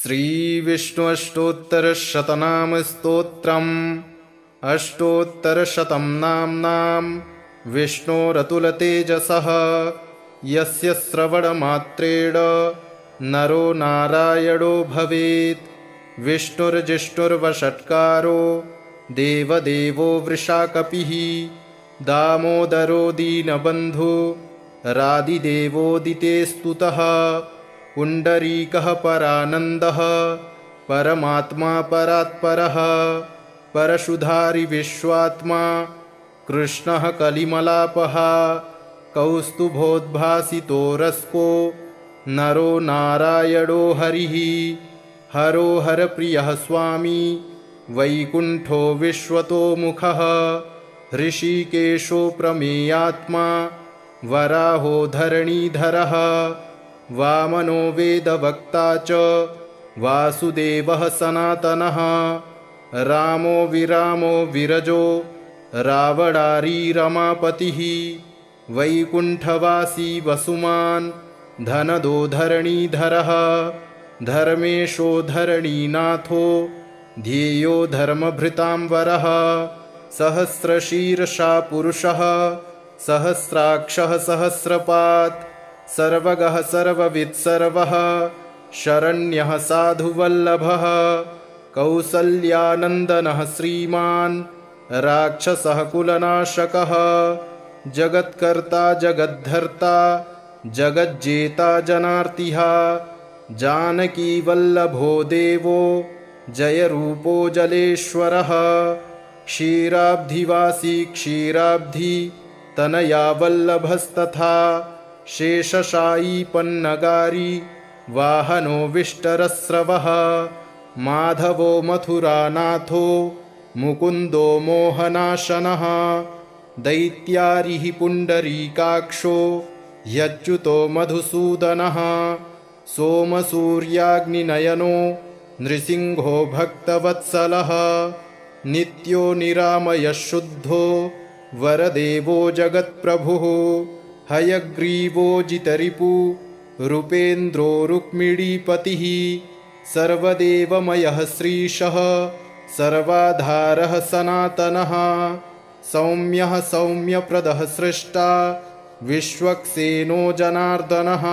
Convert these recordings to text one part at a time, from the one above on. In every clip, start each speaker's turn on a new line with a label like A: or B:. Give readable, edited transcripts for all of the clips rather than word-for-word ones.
A: श्रीविष्णुअष्टोत्तरशतनामस्तोत्रम् अष्टोत्तरशतं नाम्नां विष्णोरतुलतेजसः यस्य श्रवणमात्रेण नरो नारायणो भवेत्। विष्णुर्जिष्णुर्वषट्कारो देवदेवो वृषाकपिः दामोदरो दीनबन्धु रादिदेवोदिते स्तुतः। पुण्डरीकः परानन्दः परमात्मा परात्परः परशुधारि विश्वात्मा कृष्णः कलिमलापः कौस्तुभोद्भासितो रस्को नरो नारायणो हरिः। हरो हरप्रियः स्वामी वैकुण्ठो विश्वतोमुखः ऋषिकेशो प्रमेयात्मा वराहो धरणीधरः वामनो वेदवक्ता च वासुदेवः सनातनः। रामो विरामो विरजो रावणारी रमापतिः वैकुण्ठवासी वसुमान् धनदो धरणीधरः। धर्मेशो धरणीनाथो ध्येयो धर्मभृतांवरः सहस्रशीर्षा पुरुषः सहस्राक्षः सहस्रपात् सर्वगः सर्ववित् सर्वः शरण्यः साधुवल्लभः कौसल्यानन्दनः श्रीमान् राक्षसः कुलनाशकः जगत्कर्ता जगद्धर्ता जगज्जेता जनार्तिः जानकीवल्लभो देवो जयरूपो जलेश्वरः क्षीराब्धिवासी क्षीराब्धि तनया वल्लभस्तथा शेषशायी पन्नगारी वाहनो विष्टरस्रवः माधवो मथुरानाथो मुकुन्दो मोहनाशनः दैत्यारिः पुण्डरीकाक्षो ह्यच्युतो मधुसूदनः सोमसूर्याग्निनयनो नृसिंहो भक्तवत्सलः नित्यो निरामयः शुद्धो वरदेवो जगत्प्रभुः हयग्रीवो जितरिपु रूपेन्द्रो रुक्मिणीपतिः सर्वदेवमयः श्रीशः सर्वाधारः सनातनः सौम्यः सौम्यप्रदः सृष्टा विश्वक्सेनो जनार्दनः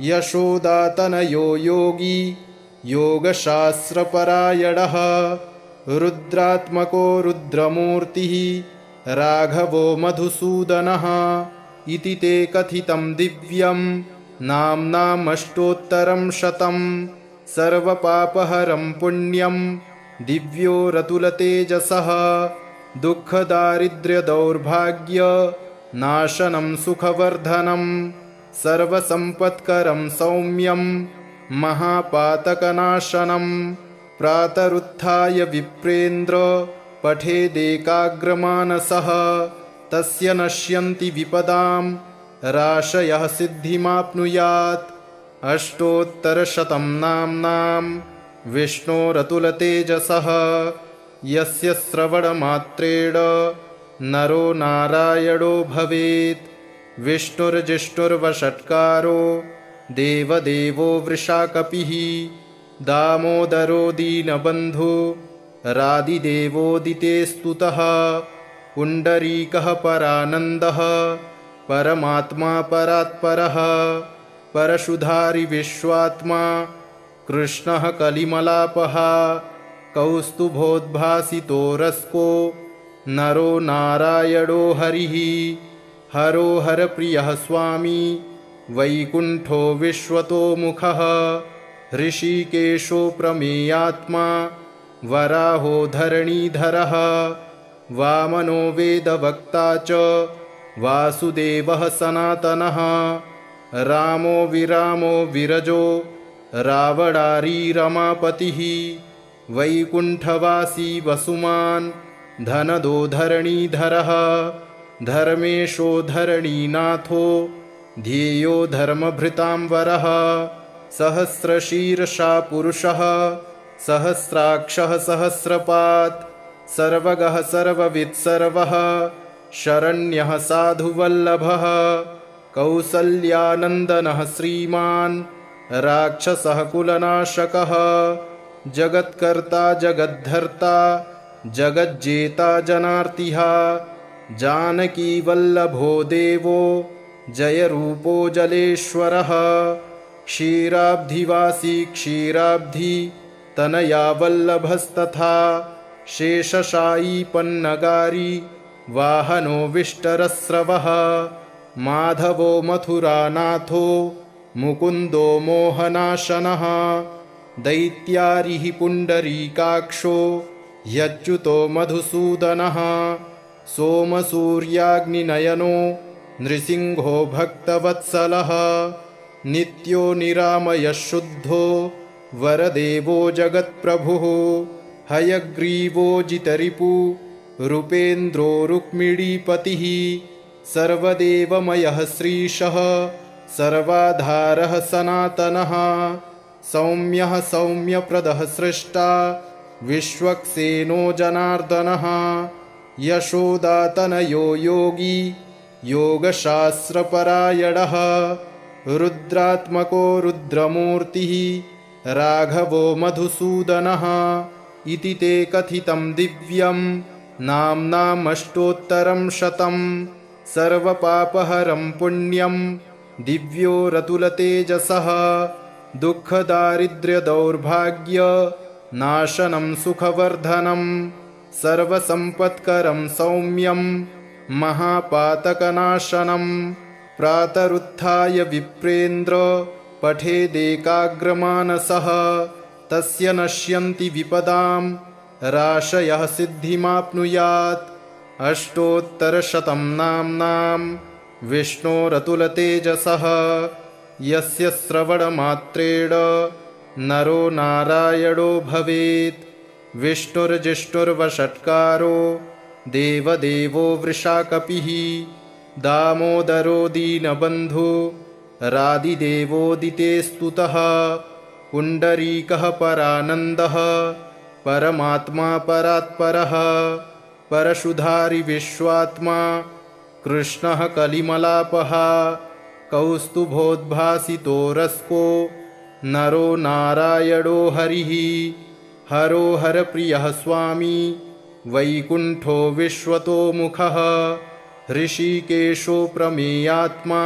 A: यशोदातनयो योगी योगशास्त्रपरायणः रुद्रात्मको रुद्रमूर्तिः राघवो मधुसूदनः इति ते कथितं दिव्यं नाम्नामष्टोत्तरं शतं सर्वपापहरं पुण्यं दिव्यो रतुलतेजसः दुःखदारिद्र्यदौर्भाग्य नाशनं सुखवर्धनं सर्वसम्पत्करं सौम्यं महापातकनाशनं प्रातरुत्थाय विप्रेन्द्र पठेदेकाग्रमानसः तस्य नश्यन्ति विपदां राशयः सिद्धिमाप्नुयात्। अष्टोत्तरशतं नाम्नां विष्णोरतुलतेजसः यस्य श्रवणमात्रेण नरो नारायणो भवेत्। विष्णुर्जिष्णुर्वषट्कारो देवदेवो वृषाकपिः दामोदरो दीनबन्धु रादिदेवोदिते स्तुतः। पुण्डरीकः परानन्दः परमात्मा परात्परः परशुधारि विश्वात्मा कृष्णः कलिमलापः कौस्तुभोद्भासितो रस्को नरो नारायणो हरिः। हरो हरप्रियः स्वामी वैकुण्ठो विश्वतोमुखः ऋषिकेशो प्रमेयात्मा वराहो धरणीधरः वामनो वेदवक्ता च वासुदेवः सनातनः। रामो विरामो विरजो रावणारी रमापतिः वैकुण्ठवासी वसुमान् धनदो धरणीधरः धर्मेशो धरणीनाथो ध्येयो धर्मभृतांवरः सहस्रशीर्षा पुरुषः सहस्राक्षः सहस्रपात् सर्वगः सर्ववित् सर्वः शरण्यः साधुवल्लभः कौसल्यानन्दनः श्रीमान् राक्षसः कुलनाशकः जगत्कर्ता जगद्धर्ता जगज्जेता जनार्तिः जानकीवल्लभो देवो जयरूपो जलेश्वरः क्षीराब्धिवासी क्षीराब्धि तनया वल्लभस्तथा शेषशायी पन्नगारी वाहनो विष्टरस्रवः माधवो मथुरानाथो मुकुन्दो मोहनाशनः दैत्यारिः पुण्डरीकाक्षो ह्यच्युतो मधुसूदनः सोमसूर्याग्निनयनो नृसिंहो भक्तवत्सलः नित्यो निरामयः शुद्धो वरदेवो जगत्प्रभुः हयग्रीवो जितरिपु रूपेन्द्रो रुक्मिणीपतिः सर्वदेवमयः श्रीशः सर्वाधारः सनातनः सौम्यः सौम्यप्रदः सृष्टा विश्वक्सेनो जनार्दनः यशोदातनयो योगी योगशास्त्रपरायणः रुद्रात्मको रुद्रमूर्तिः राघवो मधुसूदनः इति ते कथितं दिव्यं नाम्नामष्टोत्तरं शतं सर्वपापहरं पुण्यं दिव्यो रतुलतेजसः दुःखदारिद्र्यदौर्भाग्य नाशनं सुखवर्धनं सर्वसम्पत्करं सौम्यं महापातकनाशनं प्रातरुत्थाय विप्रेन्द्र पठेदेकाग्रमानसः तस्य नश्यन्ति विपदां राशयः सिद्धिमाप्नुयात् अष्टोत्तरशतं नाम्नां विष्णोरतुलतेजसः यस्य श्रवणमात्रेण नरो नारायणो भवेत् विष्णुर्जिष्णुर्वषट्कारो देवदेवो वृषाकपिः दामोदरो दीनबन्धु रादिदेवोदिते स्तुतः पुण्डरीकः परानन्दः परमात्मा परात्परः परशुधारि विश्वात्मा कृष्णः कलिमलापः कौस्तुभोद्भासितो रस्को नरो नारायणो हरिः हरो हरप्रियः स्वामी वैकुण्ठो विश्वतोमुखः ऋषिकेशो प्रमेयात्मा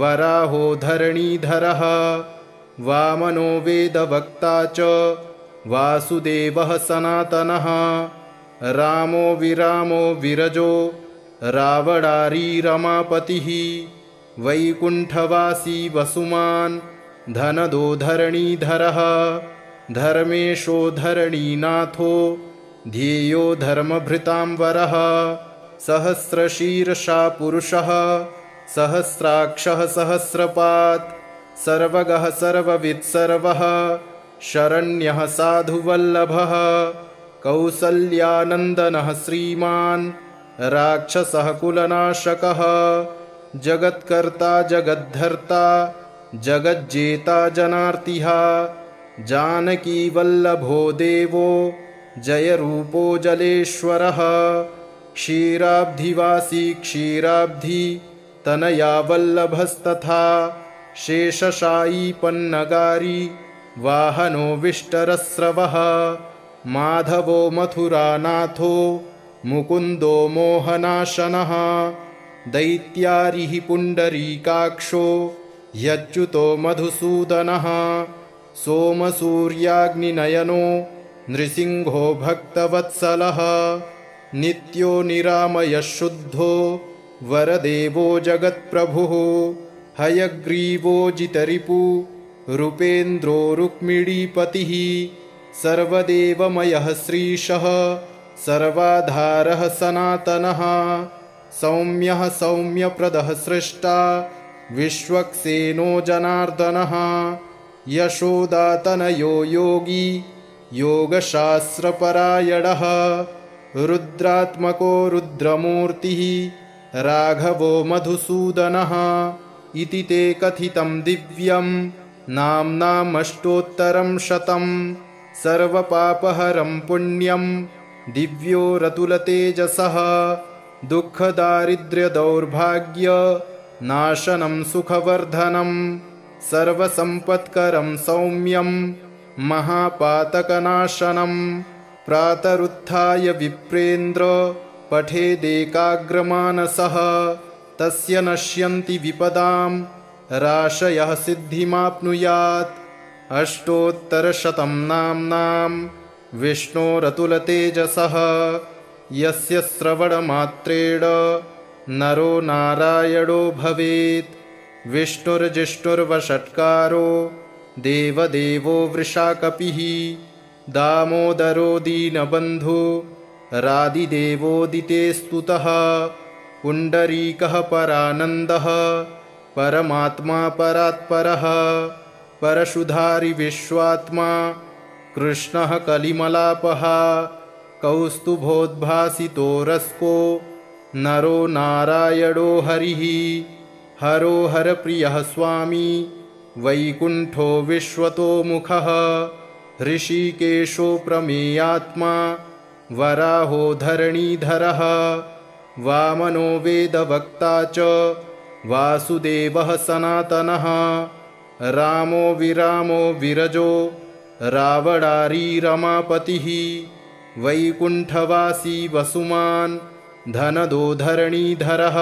A: वराहो धरणीधरः वामनो वेदवक्ता च वासुदेवः सनातनः रामो विरामो विरजो रावणारी रमापतिः वैकुण्ठवासी वसुमान् धनदो धरणीधरः धर्मेशो धरणीनाथो ध्येयो धर्मभृतांवरः सहस्रशीर्षा पुरुषः सहस्राक्षः सहस्रपात् सर्वगः सर्ववित् सर्वः शरण्यः साधुवल्लभः कौसल्यानन्दनः श्रीमान् राक्षसः कुलनाशकः जगत्कर्ता जगद्धर्ता जगज्जेता जनार्तिः जानकीवल्लभो देवो जयरूपो जलेश्वरः क्षीराब्धिवासी क्षीराब्धि तनया वल्लभस्तथा शेषशायी पन्नगारी वाहनो विष्टरस्रवः माधवो मथुरानाथो मुकुन्दो मोहनाशनः दैत्यारिः पुण्डरीकाक्षो ह्यच्युतो मधुसूदनः सोमसूर्याग्निनयनो नृसिंहो भक्तवत्सलः नित्यो निरामयः शुद्धो वरदेवो जगत्प्रभुः हयग्रीवो जितरिपु रूपेन्द्रो रुक्मिणीपतिः सर्वदेवमयः श्रीशः सर्वाधारः सनातनः सौम्यः सौम्यप्रदः सृष्टा विश्वक्सेनो जनार्दनः यशोदातनयो योगी योगशास्त्रपरायणः रुद्रात्मको रुद्रमूर्तिः राघवो मधुसूदनः इति ते कथितं दिव्यं नाम्नामष्टोत्तरं शतं सर्वपापहरं पुण्यं दिव्यो रतुलतेजसः दुःखदारिद्र्यदौर्भाग्य नाशनं सुखवर्धनं सर्वसम्पत्करं सौम्यं महापातकनाशनं प्रातरुत्थाय विप्रेन्द्र पठेदेकाग्रमानसः तस्य नश्यन्ति विपदां राशयः सिद्धिमाप्नुयात्। अष्टोत्तरशतं नाम्नां विष्णोरतुलतेजसः यस्य श्रवणमात्रेण नरो नारायणो भवेत्। विष्णुर्जिष्णुर्वषट्कारो देवदेवो वृषाकपिः दामोदरो दीनबन्धु रादिदेवोदिते स्तुतः। पुण्डरीकः परानन्दः परमात्मा परात्परः परशुधारि विश्वात्मा कृष्णः कलिमलापः कौस्तुभोद्भासितो रस्को नरो नारायणो हरिः। हरो हरप्रियः स्वामी वैकुण्ठो विश्वतोमुखः ऋषिकेशो प्रमेयात्मा वराहो धरणीधरः वामनो वेदवक्ता च वासुदेवः सनातनः रामो विरामो विरजो रावणारी रमापतिः वैकुण्ठवासी वसुमान् धनदो धरणीधरः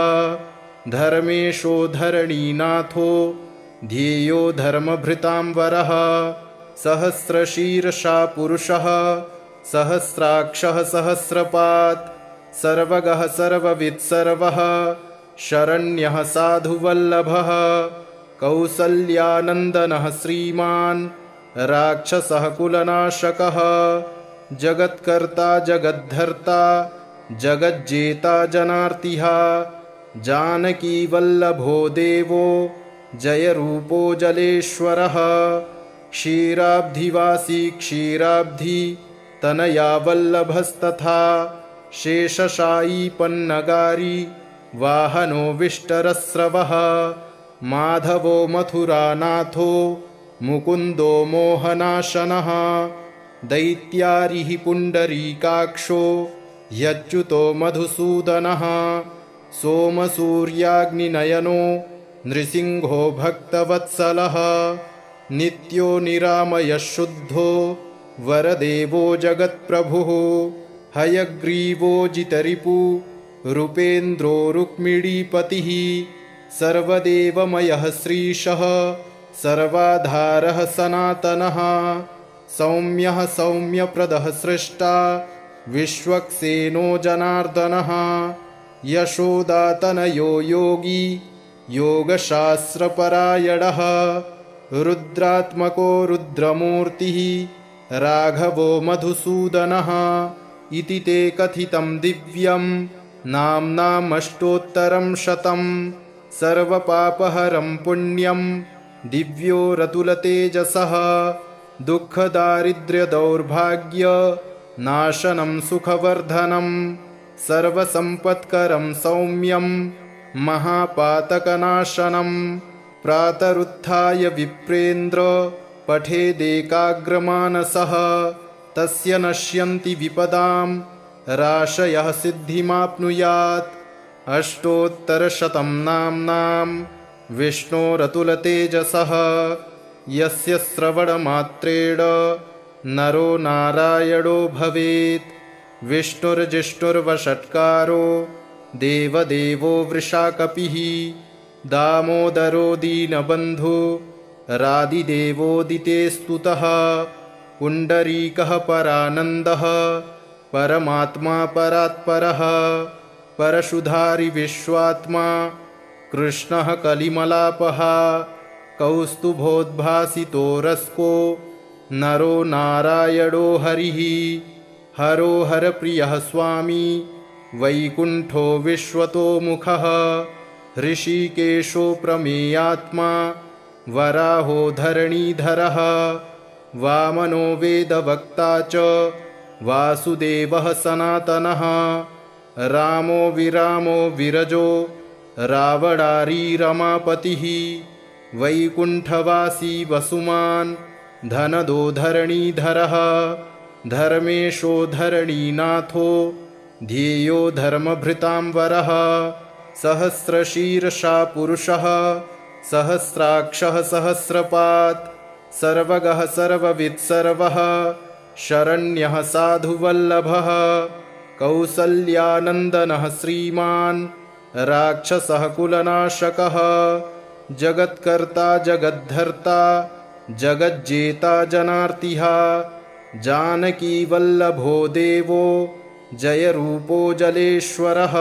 A: धर्मेशो धरणीनाथो ध्येयो धर्मभृतांवरः सहस्रशीर्षा पुरुषः सहस्राक्षः सहस्रपात् सर्वगः सर्ववित् सर्वः शरण्यः साधुवल्लभः कौसल्यानन्दनः श्रीमान् राक्षसः कुलनाशकः जगत्कर्ता जगद्धर्ता जगज्जेता जनार्तिः जानकीवल्लभो देवो जयरूपो जलेश्वरः क्षीराब्धिवासी क्षीराब्धि तनया वल्लभस्तथा शेषशायी पन्नगारी वाहनो विष्टरस्रवः माधवो मथुरानाथो मुकुन्दो मोहनाशनः दैत्यारिः पुण्डरीकाक्षो ह्यच्युतो मधुसूदनः सोमसूर्याग्निनयनो नृसिंहो भक्तवत्सलः नित्यो निरामयः शुद्धो वरदेवो जगत्प्रभुः हयग्रीवो जितरिपु रूपेन्द्रो रुक्मिणीपतिः सर्वदेवमयः श्रीशः सर्वाधारः सनातनः सौम्यः सौम्यप्रदः सृष्टा विश्वक्सेनो जनार्दनः यशोदातनयो योगी योगशास्त्रपरायणः रुद्रात्मको रुद्रमूर्तिः राघवो मधुसूदनः इति ते कथितं दिव्यं नाम्नामष्टोत्तरं शतं सर्वपापहरं पुण्यं दिव्यो रतुलतेजसः दुःखदारिद्र्यदौर्भाग्य नाशनं सुखवर्धनं सर्वसम्पत्करं सौम्यं महापातकनाशनं प्रातरुत्थाय विप्रेन्द्र पठेदेकाग्रमानसः तस्य नश्यन्ति विपदां राशयः सिद्धिमाप्नुयात्। अष्टोत्तरशतं नाम्नां विष्णोरतुलतेजसः यस्य श्रवणमात्रेण नरो नारायणो भवेत्। विष्णुर्जिष्णुर्वषट्कारो देवदेवो वृषाकपिः दामोदरो दीनबन्धु रादिदेवोदिते स्तुतः। पुण्डरीकः परानन्दः परमात्मा परात्परः परशुधारि विश्वात्मा कृष्णः कलिमलापः कौस्तुभोद्भासितो रस्को नरो नारायणो हरिः। हरो हरप्रियः स्वामी वैकुण्ठो विश्वतोमुखः ऋषिकेशो प्रमेयात्मा वराहो धरणीधरः वामनो वेदवक्ता च वासुदेवः सनातनः रामो विरामो विरजो रावणारी रमापतिः वैकुण्ठवासी वसुमान् धनदो धरणीधरः धर्मेशो धरणीनाथो ध्येयो धर्मभृतांवरः सहस्रशीर्षा पुरुषः सहस्राक्षः सहस्रपात् सर्वगः सर्ववित् सर्वः शरण्यः साधुवल्लभः कौसल्यानन्दनः श्रीमान् राक्षसः कुलनाशकः जगत्कर्ता जगद्धर्ता जगज्जेता जनार्तिः जानकीवल्लभो देवो जयरूपो जलेश्वरः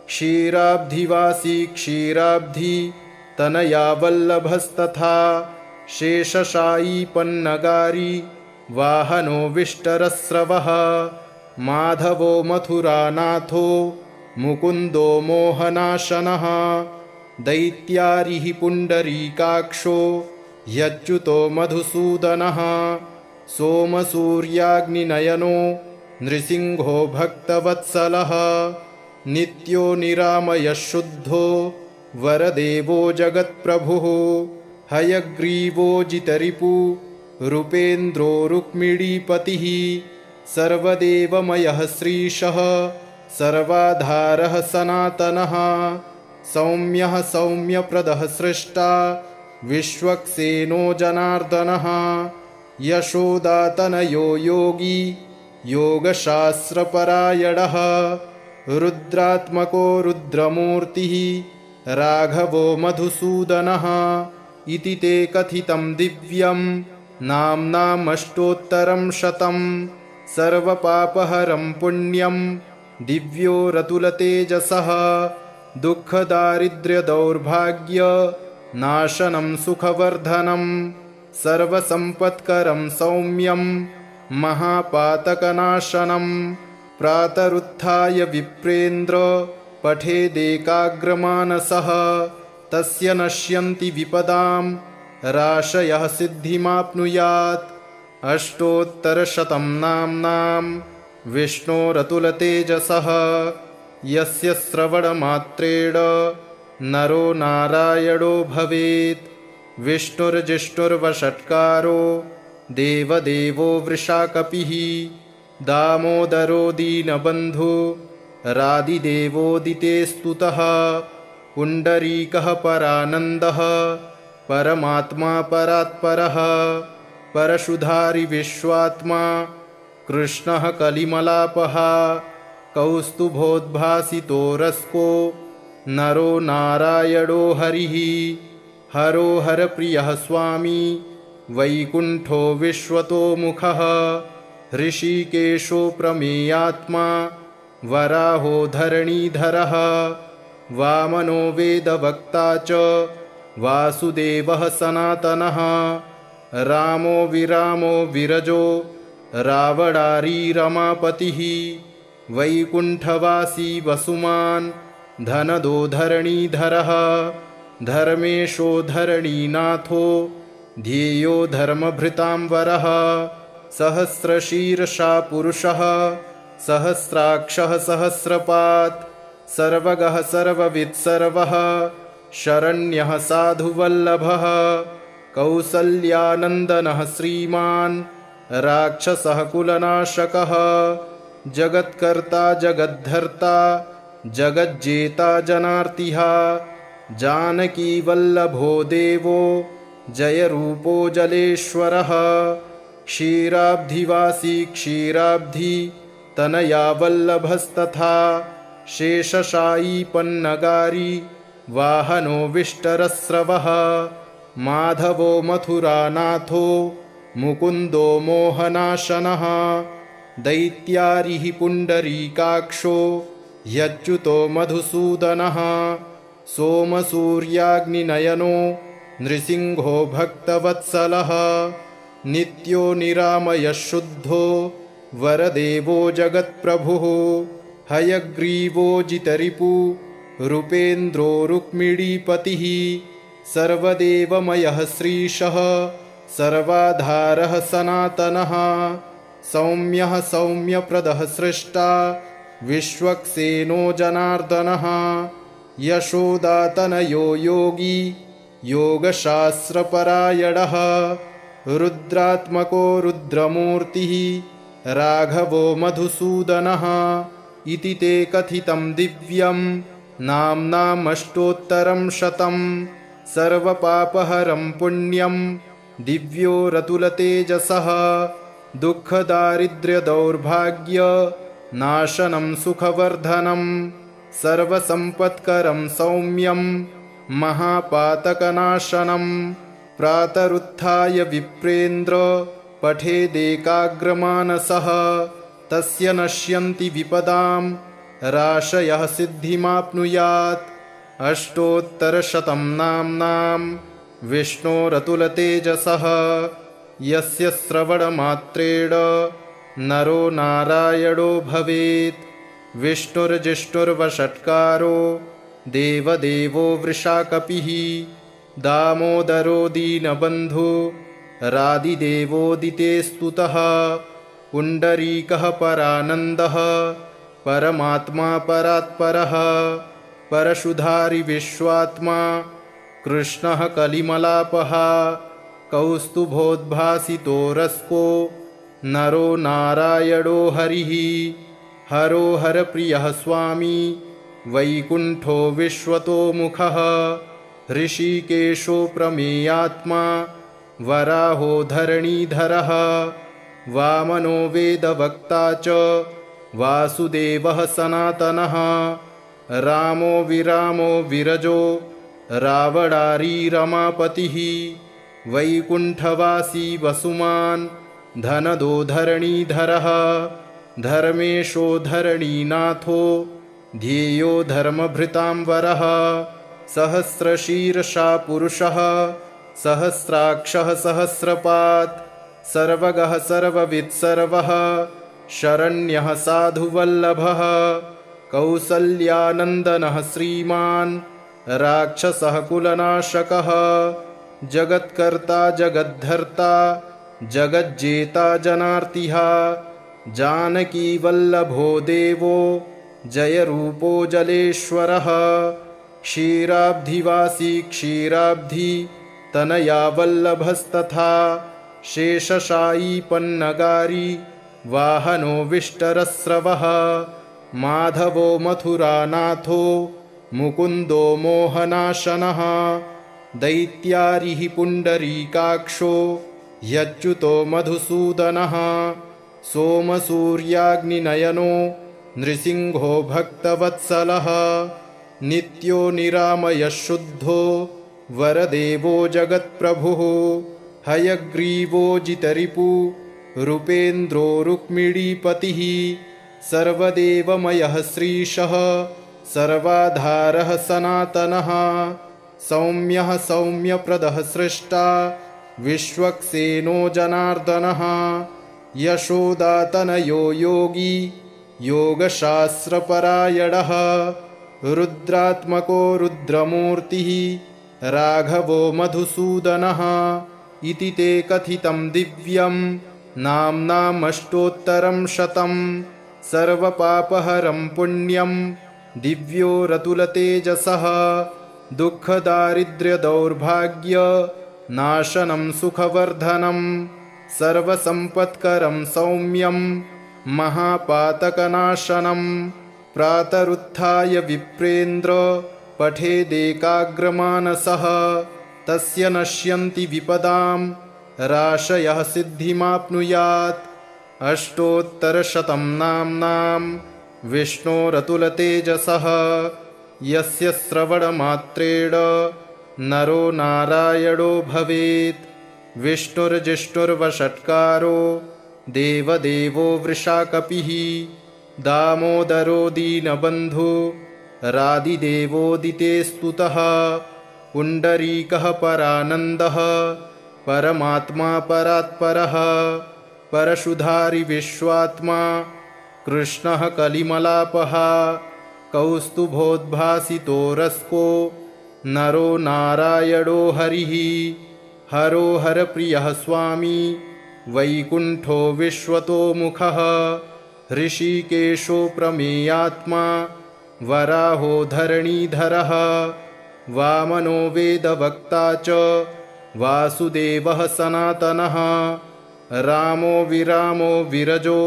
A: क्षीराब्धिवासी क्षीराब्धि तनया वल्लभस्तथा शेषशायी पन्नगारी वाहनो विष्टरस्रवः माधवो मथुरानाथो मुकुन्दो मोहनाशनः दैत्यारिः पुण्डरीकाक्षो ह्यच्युतो मधुसूदनः सोमसूर्याग्निनयनो नृसिंहो भक्तवत्सलः नित्यो निरामयः शुद्धो वरदेवो जगत्प्रभुः हयग्रीवो जितरिपु रूपेन्द्रो रुक्मिणीपतिः सर्वदेवमयः श्रीशः सर्वाधारः सनातनः सौम्यः सौम्यप्रदः सृष्टा विश्वक्सेनो जनार्दनः यशोदातनयो योगी योगशास्त्रपरायणः रुद्रात्मको रुद्रमूर्तिः राघवो मधुसूदनः इति ते कथितं दिव्यं नाम्नामष्टोत्तरं शतं सर्वपापहरं पुण्यं दिव्यो रतुलतेजसः दुःखदारिद्र्यदौर्भाग्य नाशनं सुखवर्धनं सर्वसम्पत्करं सौम्यं महापातकनाशनं प्रातरुत्थाय विप्रेन्द्र पठेदेकाग्रमानसः तस्य नश्यन्ति विपदां राशयः सिद्धिमाप्नुयात् अष्टोत्तरशतं नाम्नां विष्णोरतुलतेजसः यस्य श्रवणमात्रेण नरो नारायणो भवेत् विष्णुर्जिष्णुर्वषट्कारो देवदेवो वृषाकपिः दामोदरो दीनबन्धु रादिदेवोदिते स्तुतः पुण्डरीकः परानन्दः परमात्मा परात्परः परशुधारि विश्वात्मा कृष्णः कलिमलापः कौस्तुभोद्भासितो रस्को नरो नारायणो हरिः हरो हरप्रियः स्वामी वैकुण्ठो विश्वतोमुखः ऋषिकेशो प्रमेयात्मा वराहो धरणीधरः वामनो वेदवक्ता च वासुदेवः सनातनः रामो विरामो विरजो रावणारी रमापतिः वैकुण्ठवासी वसुमान् धनदो धरणीधरः धर्मेशो धरणीनाथो ध्येयो धर्मभृतांवरः सहस्रशीर्षा पुरुषः सहस्राक्षः सहस्रपात् सर्वगः सर्ववित् सर्वः शरण्यः साधुवल्लभः कौसल्यानन्दनः श्रीमान् राक्षसः कुलनाशकः जगत्कर्ता जगद्धर्ता जगज्जेता जनार्तिः जानकीवल्लभो देवो जयरूपो जलेश्वरः क्षीराब्धिवासी क्षीराब्धि तनया वल्लभस्तथा शेषशायी पन्नगारी वाहनो विष्टरस्रवः माधवो मथुरानाथो मुकुन्दो मोहनाशनः दैत्यारिः पुण्डरीकाक्षो ह्यच्युतो मधुसूदनः सोमसूर्याग्निनयनो नृसिंहो भक्तवत्सलः नित्यो निरामयः शुद्धो वरदेवो जगत्प्रभुः हयग्रीवो जितरिपु रूपेन्द्रो रुक्मिणीपतिः सर्वदेवमयः श्रीशः सर्वाधारः सनातनः सौम्यः सौम्यप्रदः सृष्टा विश्वक्सेनो जनार्दनः यशोदातनयो योगी योगशास्त्रपरायणः रुद्रात्मको रुद्रमूर्तिः राघवो मधुसूदनः इति ते कथितं दिव्यं नाम्नामष्टोत्तरं शतं सर्वपापहरं पुण्यं दिव्यो रतुलतेजसः दुःखदारिद्र्यदौर्भाग्यनाशनं सुखवर्धनं सर्वसम्पत्करं सौम्यं महापातकनाशनं प्रातरुत्थाय विप्रेन्द्र पठेदेकाग्रमानसः तस्य नश्यन्ति विपदां राशयः सिद्धिमाप्नुयात्। अष्टोत्तरशतं नाम्नां विष्णोरतुलतेजसः यस्य श्रवणमात्रेण नरो नारायणो भवेत्। विष्णुर्जिष्णुर्वषट्कारो देवदेवो वृषाकपिः दामोदरो दीनबन्धु रादिदेवोदिते स्तुतः। पुण्डरीकः परानन्दः परमात्मा परात्परः परशुधारि विश्वात्मा कृष्णः कलिमलापः कौस्तुभोद्भासितो रस्को नरो नारायणो हरिः। हरो हरप्रियः स्वामी वैकुण्ठो विश्वतोमुखः ऋषिकेशो प्रमेयात्मा वराहो धरणीधरः वामनो वेदवक्ता च वासुदेवः सनातनः रामो विरामो विरजो रावणारी रमापतिः वैकुण्ठवासी वसुमान् धनदो धरणीधरः धर्मेशो धरणीनाथो ध्येयो धर्मभृतांवरः सहस्रशीर्षा पुरुषः सहस्राक्षः सहस्रपात् सर्वगः सर्ववित् सर्वः शरण्यः साधुवल्लभः कौसल्यानन्दनः श्रीमान् राक्षसः कुलनाशकः जगत्कर्ता जगद्धर्ता जगज्जेता जनार्तिः जानकीवल्लभो देवो जयरूपो जलेश्वरः क्षीराब्धिवासी क्षीराब्धि तनया वल्लभस्तथा शेषशायी पन्नगारी वाहनो विष्टरस्रवः माधवो मथुरानाथो मुकुन्दो मोहनाशनः दैत्यारिः पुण्डरीकाक्षो ह्यच्युतो मधुसूदनः सोमसूर्याग्निनयनो नृसिंहो भक्तवत्सलः नित्यो निरामयः शुद्धो वरदेवो जगत्प्रभुः हयग्रीवो जितरिपु रूपेन्द्रो रुक्मिणीपतिः सर्वदेवमयः श्रीशः सर्वाधारः सनातनः सौम्यः सौम्यप्रदः सृष्टा विश्वक्सेनो जनार्दनः यशोदातनयो योगी योगशास्त्रपरायणः रुद्रात्मको रुद्रमूर्तिः राघवो मधुसूदनः इति ते कथितं दिव्यं नाम्नामष्टोत्तरं शतं सर्वपापहरं पुण्यं दिव्यो रतुलतेजसः दुःखदारिद्र्यदौर्भाग्यनाशनं सुखवर्धनं सर्वसम्पत्करं सौम्यं महापातकनाशनं प्रातरुत्थाय विप्रेन्द्र पठेदेकाग्रमानसः तस्य नश्यन्ति विपदां राशयः सिद्धिमाप्नुयात्। अष्टोत्तरशतं नाम्नां विष्णोरतुलतेजसः यस्य श्रवणमात्रेण नरो नारायणो भवेत्। विष्णुर्जिष्णुर्वषट्कारो देवदेवो वृषाकपिः दामोदरो दीनबन्धु रादिदेवोदिते स्तुतः। पुण्डरीकः परानन्दः परमात्मा परात्परः परशुधारि विश्वात्मा कृष्णः कलिमलापः कौस्तुभोद्भासितो रस्को नरो नारायणो हरिः। हरो हरप्रियः स्वामी वैकुण्ठो विश्वतोमुखः ऋषिकेशो प्रमेयात्मा वराहो धरणीधरः वामनो वेदवक्ता च वासुदेवः सनातनः रामो विरामो विरजो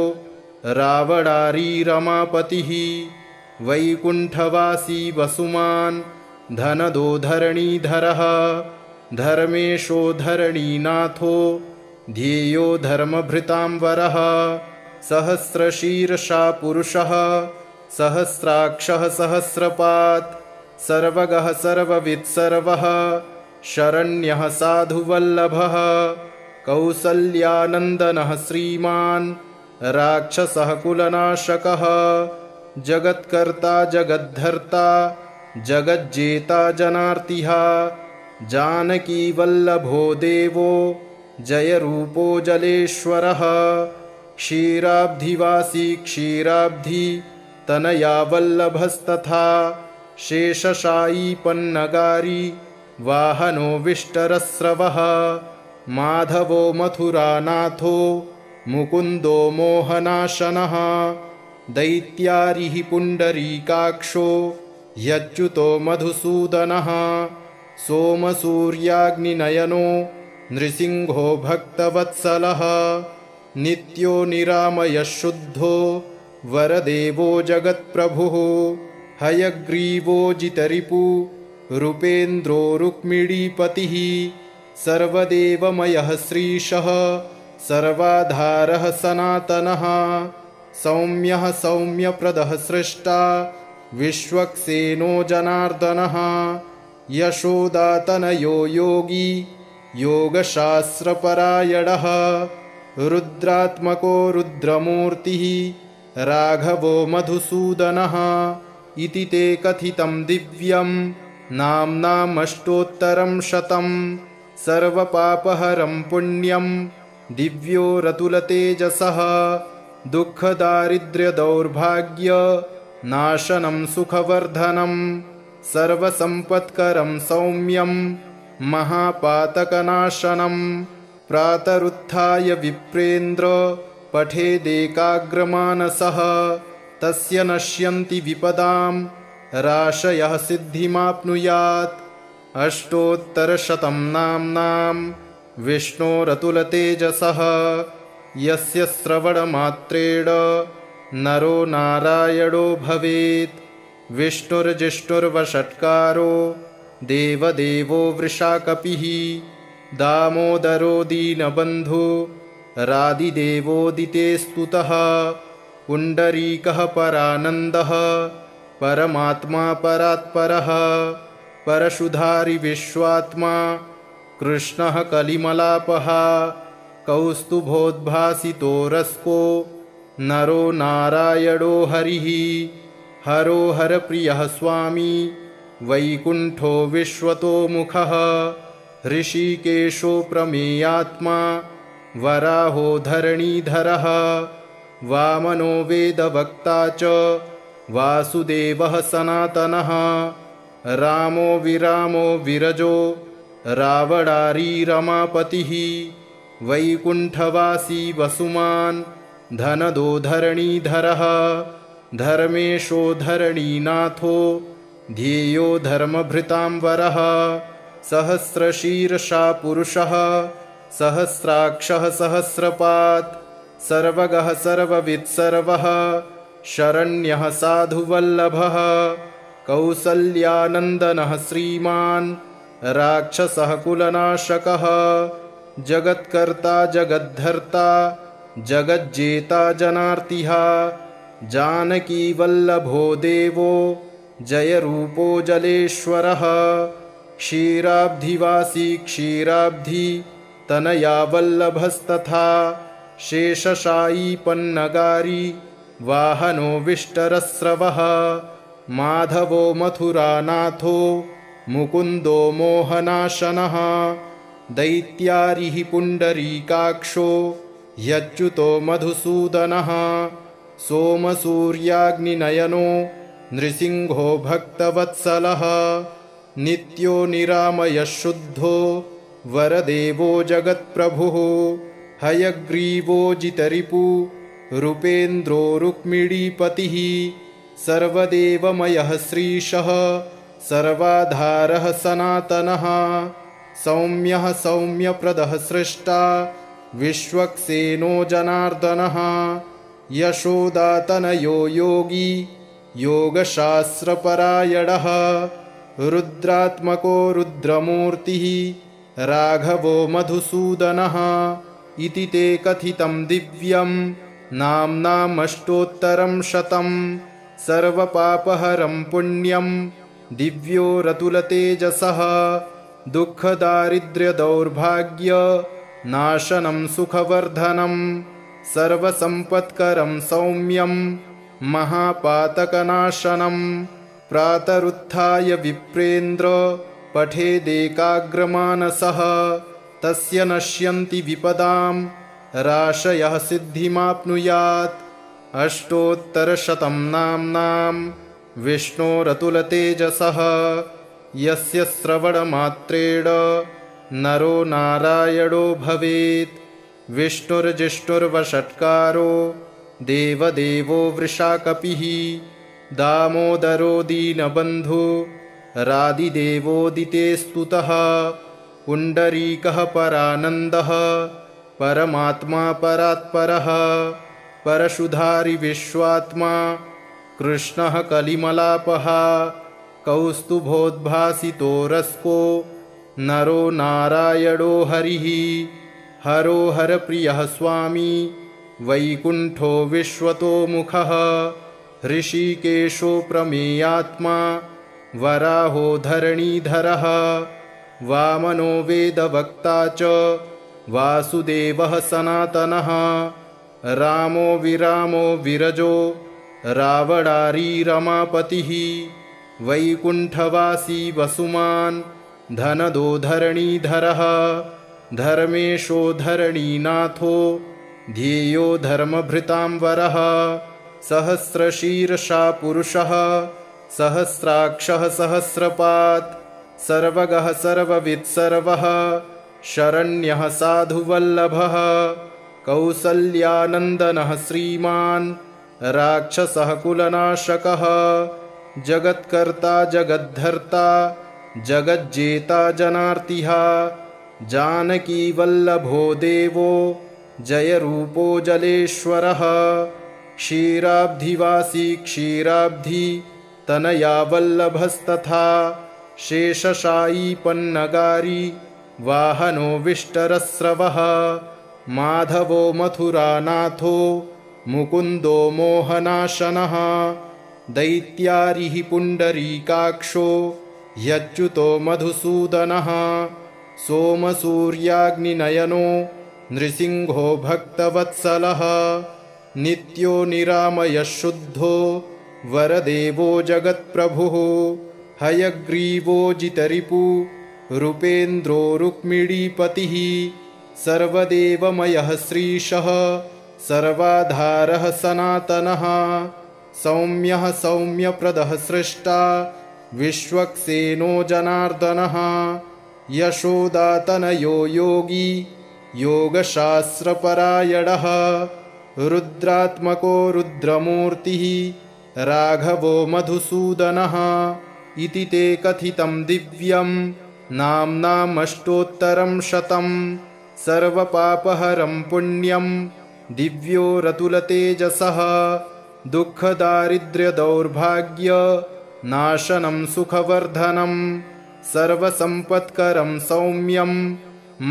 A: रावणारी रमापतिः वैकुण्ठवासी वसुमान् धनदो धरणीधरः धर्मेशो धरणीनाथो ध्येयो धर्मभृतांवरः सहस्रशीर्षा पुरुषः सहस्राक्षः सहस्रपात् सर्वगः सर्ववित् सर्वः शरण्यः साधुवल्लभः कौसल्यानन्दनः श्रीमान् राक्षसः कुलनाशकः जगत्कर्ता जगद्धर्ता जगज्जेता जनार्तिः जानकीवल्लभो देवो जयरूपो जलेश्वरः क्षीराब्धिवासी क्षीराब्धि तनया वल्लभस्तथा शेषशायी पन्नगारी वाहनो विष्टरस्रवः माधवो मथुरानाथो मुकुन्दो मोहनाशनः दैत्यारिः पुण्डरीकाक्षो ह्यच्युतो मधुसूदनः सोमसूर्याग्निनयनो नृसिंहो भक्तवत्सलः नित्यो निरामयः शुद्धो वरदेवो जगत्प्रभुः हयग्रीवो जितरिपु रूपेन्द्रो रुक्मिणीपतिः सर्वदेवमयः श्रीशः सर्वाधारः सनातनः सौम्यः सौम्यप्रदः सृष्टा विश्वक्सेनो जनार्दनः यशोदातनयो योगी योगशास्त्रपरायणः रुद्रात्मको रुद्रमूर्तिः राघवो मधुसूदनः इति ते कथितं दिव्यं नाम्नामष्टोत्तरं शतं सर्वपापहरं पुण्यं दिव्यो रतुलतेजसः दुःखदारिद्र्यदौर्भाग्य नाशनं सुखवर्धनं सर्वसम्पत्करं सौम्यं महापातकनाशनं प्रातरुत्थाय विप्रेन्द्र पठेदेकाग्रमानसः तस्य नश्यन्ति विपदां राशयः सिद्धिमाप्नुयात् अष्टोत्तरशतं नाम्नां विष्णोरतुलतेजसः यस्य श्रवणमात्रेण नरो नारायणो भवेत् विष्णुर्जिष्णुर्वषट्कारो देवदेवो वृषाकपिः दामोदरो दीनबन्धु रादिदेवोदिते स्तुतः पुण्डरीकः परानन्दः परमात्मा परात्परः परशुधारि विश्वात्मा कृष्णः कलिमलापः कौस्तुभोद्भासितो रस्को नरो नारायणो हरिः हरो हरप्रियः स्वामी वैकुण्ठो विश्वतोमुखः ऋषिकेशो प्रमेयात्मा वराहो धरणीधरः वामनो वेदवक्ता च वासुदेवः सनातनः रामो विरामो विरजो रावणारी रमापतिः वैकुण्ठवासी वसुमान् धनदो धरणीधरः धर्मेशो धरणीनाथो ध्येयो धर्मभृतांवरः सहस्रशीर्षा पुरुषः सहस्राक्षः सहस्रपात् सर्वगः सर्ववित् सर्वः शरण्यः साधुवल्लभः कौसल्यानन्दनः श्रीमान् राक्षसः कुलनाशकः जगत्कर्ता जगद्धर्ता जगज्जेता जनार्तिः जानकीवल्लभो देवो जयरूपो जलेश्वरः क्षीराब्धिवासी क्षीराब्धि तनया वल्लभस्तथा शेषशायी पन्नगारी वाहनो विष्टरस्रवः माधवो मथुरानाथो मुकुन्दो मोहनाशनः दैत्यारिः पुण्डरीकाक्षो ह्यच्युतो मधुसूदनः सोमसूर्याग्निनयनो नृसिंहो भक्तवत्सलः नित्यो निरामयः शुद्धो वरदेवो जगत्प्रभुः हयग्रीवो जितरिपु रूपेन्द्रो रुक्मिणीपतिः सर्वदेवमयः श्रीशः सर्वाधारः सनातनः सौम्यः सौम्यप्रदः सृष्टा विश्वक्सेनो जनार्दनः यशोदातनयो योगी योगशास्त्रपरायणः रुद्रात्मको रुद्रमूर्तिः राघवो मधुसूदनः इति ते कथितं दिव्यं नाम्नामष्टोत्तरं शतं सर्वपापहरं पुण्यं दिव्यो रतुलतेजसः दुःखदारिद्र्यदौर्भाग्य नाशनं सुखवर्धनं सर्वसम्पत्करं सौम्यं महापातकनाशनं प्रातरुत्थाय विप्रेन्द्र पठेदेकाग्रमानसः तस्य नश्यन्ति विपदां राशयः सिद्धिमाप्नुयात् अष्टोत्तरशतं नाम्नां विष्णोरतुलतेजसः यस्य श्रवणमात्रेण नरो नारायणो भवेत् विष्णुर्जिष्णुर्वषट्कारो देवदेवो वृषाकपिः दामोदरो दीनबन्धु रादिदेवोदिते स्तुतः पुण्डरीकः परानन्दः परमात्मा परात्परः परशुधारि विश्वात्मा कृष्णः कलिमलापः कौस्तुभोद्भासितो रस्को नरो नारायणो हरिः हरो हरप्रियः स्वामी वैकुण्ठो विश्वतोमुखः ऋषिकेशो प्रमेयात्मा वराहो धरणीधरः वामनो वेदवक्ता च वासुदेवः सनातनः रामो विरामो विरजो रावणारी रमापतिः वैकुण्ठवासी वसुमान् धनदो धरणीधरः धर्मेशो धरणीनाथो ध्येयो धर्मभृतांवरः सहस्रशीर्षा पुरुषः सहस्राक्षः सहस्रपात् सर्वगः सर्ववित् सर्वः शरण्यः साधुवल्लभः कौसल्यानन्दनः श्रीमान् राक्षसः कुलनाशकः जगत्कर्ता जगद्धर्ता जगज्जेता जनार्तिः जानकीवल्लभो देवो जयरूपो जलेश्वरः क्षीराब्धिवासी क्षीराब्धि तनया वल्लभस्तथा शेषशायी पन्नगारी वाहनो विष्टरस्रवः माधवो मथुरानाथो मुकुन्दो मोहनाशनः दैत्यारिः पुण्डरीकाक्षो ह्यच्युतो मधुसूदनः सोमसूर्याग्निनयनो नृसिंहो भक्तवत्सलः नित्यो निरामयः शुद्धो वरदेवो जगत्प्रभुः हयग्रीवो जितरिपु रूपेन्द्रो रुक्मिणीपतिः सर्वदेवमयः श्रीशः सर्वाधारः सनातनः सौम्यः सौम्यप्रदः सृष्टा विश्वक्सेनो जनार्दनः यशोदातनयो योगी योगशास्त्रपरायणः रुद्रात्मको रुद्रमूर्तिः राघवो मधुसूदनः इति ते कथितं दिव्यं नाम्नामष्टोत्तरं शतं सर्वपापहरं पुण्यं दिव्यो रतुलतेजसः दुःखदारिद्र्यदौर्भाग्य नाशनं सुखवर्धनं सर्वसम्पत्करं सौम्यं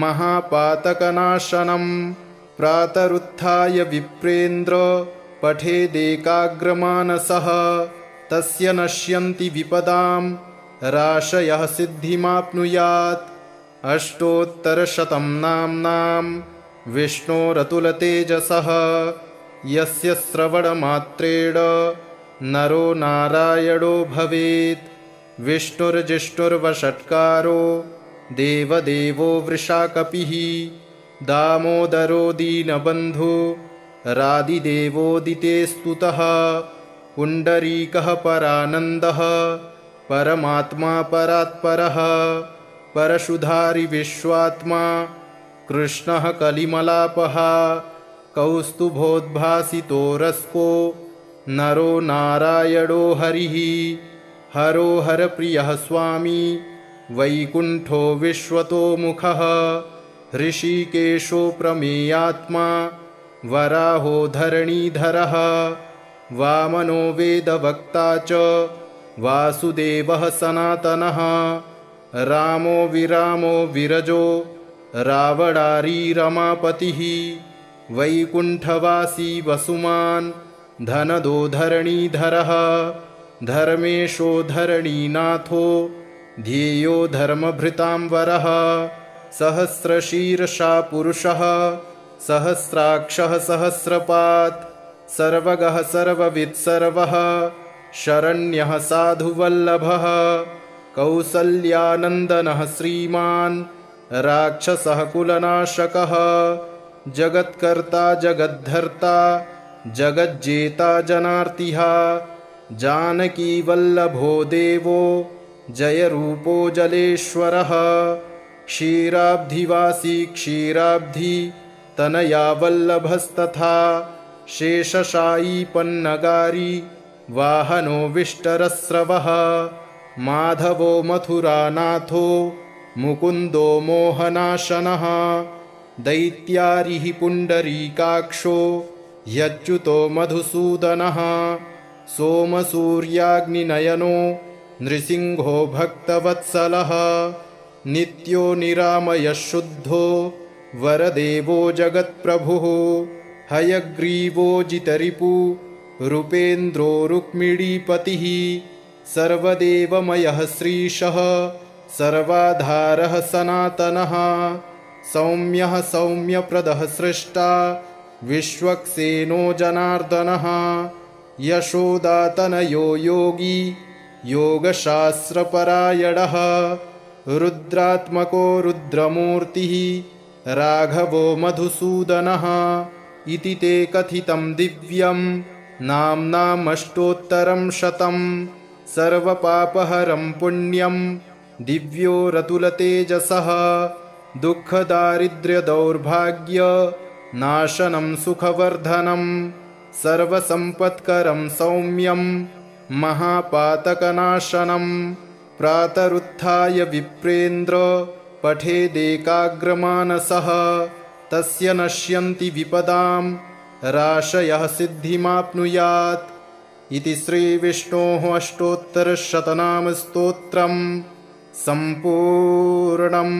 A: महापातकनाशनं प्रातरुत्थाय विप्रेन्द्र पठेदेकाग्रमानसः तस्य नश्यन्ति विपदां राशयः सिद्धिमाप्नुयात् अष्टोत्तरशतं नाम्नां विष्णोरतुलतेजसः यस्य श्रवणमात्रेण नरो नारायणो भवेत् विष्णुर्जिष्णुर्वषट्कारो देवदेवो वृषाकपिः दामोदरो दीनबन्धु रादिदेवोदिते स्तुतः पुण्डरीकः परानन्दः परमात्मा परात्परः परशुधारि विश्वात्मा कृष्णः कलिमलापः कौस्तुभोद्भासितो रस्को नरो नारायणो हरिः हरो हरप्रियः स्वामी वैकुण्ठो विश्वतोमुखः ऋषिकेशो प्रमेयात्मा वराहो धरणीधरः वामनो वेदवक्ता च वासुदेवः सनातनः रामो विरामो विरजो रावणारी रमापतिः वैकुण्ठवासी वसुमान् धनदो धरणीधरः धर्मेशो धरणीनाथो ध्येयो धर्मभृतांवरः सहस्रशीर्षा पुरुषः सहस्राक्षः सहस्रपात् सर्वगः सर्ववित् सर्वः शरण्यः साधुवल्लभः कौसल्यानन्दनः श्रीमान् राक्षसः कुलनाशकः जगत्कर्ता जगद्धर्ता जगज्जेता जनार्तिः जानकीवल्लभो देवो जयरूपो जलेश्वरः क्षीराब्धिवासी क्षीराब्धि तनया वल्लभस्तथा शेषशायी पन्नगारी वाहनो विष्टरस्रवः माधवो मथुरानाथो मुकुन्दो मोहनाशनः दैत्यारिः पुण्डरीकाक्षो ह्यच्युतो मधुसूदनः सोमसूर्याग्निनयनो नृसिंहो भक्तवत्सलः नित्यो निरामयः शुद्धो वरदेवो जगत्प्रभुः हयग्रीवो जितरिपु रूपेन्द्रो रुक्मिणीपतिः सर्वदेवमयः श्रीशः सर्वाधारः सनातनः सौम्यः सौम्यप्रदः सृष्टा विश्वक्सेनो जनार्दनः यशोदातनयो योगी योगशास्त्रपरायणः रुद्रात्मको रुद्रमूर्तिः राघवो मधुसूदनः इति ते कथितं दिव्यं नाम्नामष्टोत्तरं शतं सर्वपापहरं पुण्यं दिव्यो रतुलतेजसः दुःखदारिद्र्यदौर्भाग्य नाशनं सुखवर्धनं सर्वसम्पत्करं सौम्यं महापातकनाशनं प्रातरुत्थाय विप्रेन्द्र पठेदेकाग्रमानसः तस्य नश्यन्ति विपदां राशयः सिद्धिमाप्नुयात् इति श्रीविष्णोः अष्टोत्तरशतनामस्तोत्रम् सम्पूर्णम्।